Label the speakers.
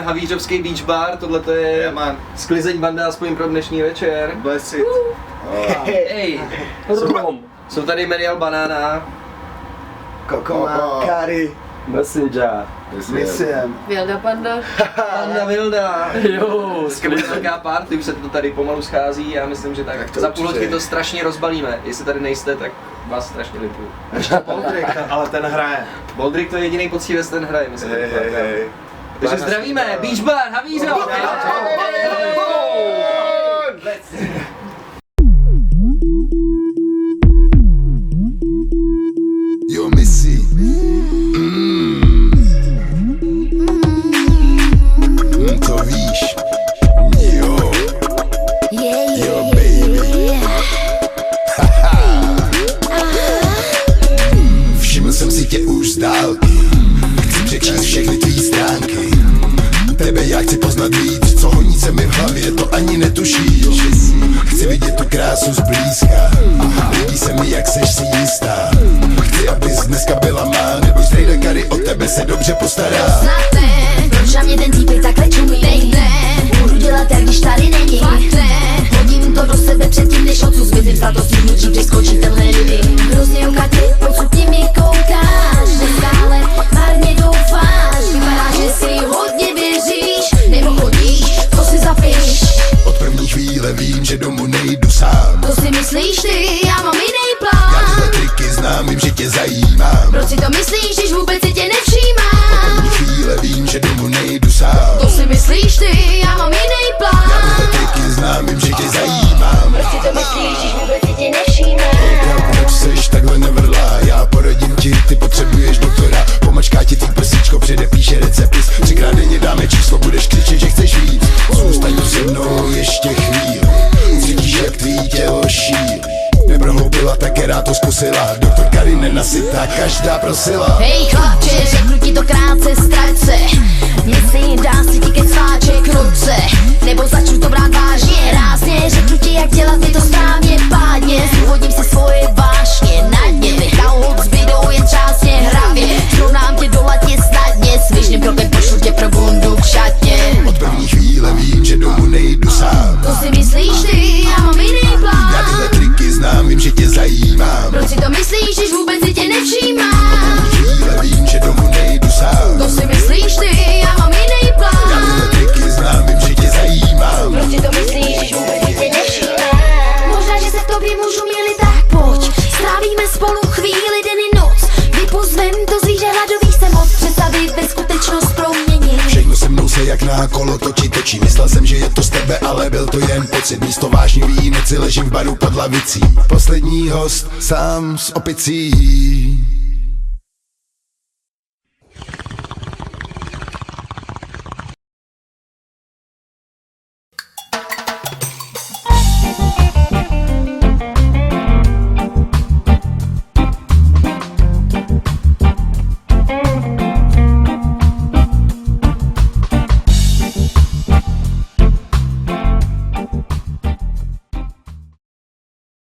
Speaker 1: Havířovský Beach Bar, tohle to je sklizeň banda aspoň pro dnešní večer.
Speaker 2: Bless it.
Speaker 1: Hej, jsou tady Merial Banana,
Speaker 3: Coco Kari,
Speaker 1: Messenger,
Speaker 3: Missiem,
Speaker 4: Vilda Panda.
Speaker 1: Panda Vilda, jo, skvělá party, už se to tady pomalu schází, já myslím, že tak za půl hodiny to strašně rozbalíme, jestli tady nejste, tak vás strašně lituju.
Speaker 2: Boldrick, ale ten hraje.
Speaker 1: Boldrick to je jediný poctivec, ten hraje, myslím. Takže zdravíme, Beach Bar, Havířov!
Speaker 5: Yo, Missy. To víš. Yo. Yo, baby. Všiml jsem si tě už z dálky. Chci přečíst všechny tvý stránky. Tebe já chci poznat víc, co honí se mi v hlavě, to ani netušíš. Chci vidět tu krásu zblízka. Líbí se mi, jak seš si jistá. Chci, abys dneska byla má, nebo Strejda Kari o tebe se dobře postará.
Speaker 6: Znáte, proč na mě ten týpek takhle čumí? Nejde, budu dělat, jak když tady není. Fakte, hodím to do sebe předtím, než odsud zvědím status svým dřív, když skočí tenhle living. Hrozně ukatě, odsud mě mi koukáš, že stále marně doufáš. Vypadá, že si hodně věříš, nebo chodíš, to si zapíš.
Speaker 5: Od první chvíle vím, že domů nejdu sám.
Speaker 6: To si myslíš ty, já mám jiný plán.
Speaker 5: Já tyhle triky znám, vím, že tě zajímám.
Speaker 6: Proč si to myslíš, když vůbec si tě nevšímám?
Speaker 5: Od první chvíle vím, že domů nejdu sám.
Speaker 6: To si myslíš ty, já mám jiný plán.
Speaker 5: Já tyhle triky znám, vím, že tě zajímám.
Speaker 6: Proč si to myslíš, když vůbec si tě nevšímám?
Speaker 5: Proč seš takhle nevrlá? Já poradím ti, ty potřebuješ doktora. Pomačká ti tvý prsíčko, předepíše recepis. 3krát denně dáme číslo, budeš křičet, že chceš víc. Zůstaň tu se mnou ještě chvíli. Cítíš, jak tvý tělo šíří. Neprohloubila, tak rád to zkusila. Doktor Kari nenasytá, každá prosila.
Speaker 6: Hej chlapče, řeknu ti to krátce, ztrať se. Myslí, dám si ti kecáček ruce. Nebo začnu to brát vážně, rázně. Řeknu ti, jak dělat je to správně, pádně. Zúvodím si svoje vášně, na dně. Nechám hod zbydou jen částně, hravě. Srovnám tě do latě snadně. Svižným krokem pošlu tě pro bundu k šatně.
Speaker 5: Od první chvíle vím, že domů nejdu sám.
Speaker 6: To si myslíš ty, já mám jiný plán.
Speaker 5: Já tyhle triky znám, vím, že tě zajímám.
Speaker 6: Proč si to myslíš, když vůbec si tě nevšímám?
Speaker 5: Od první chvíle vím, že domů nejdu sám.
Speaker 6: To si myslíš ty, já mám jiný plán.
Speaker 5: Já tyhle triky znám, vím, že tě zajímám.
Speaker 6: Proč si to myslíš, když vůbec si tě nevšímám? Možná, že se v tobě můžu měli, tak pojď. Strávíme spolu chvíli, den i noc. Vypozvem to zvíře hladový se moc. Představit ve skutečnost proměnit.
Speaker 5: Všechno se mnou se jak na kolo točí. Myslel jsem, že je to z tebe, ale byl to jen pocit. Místo vášnivý noci ležím v baru pod lavicí. Poslední host sám s opicí.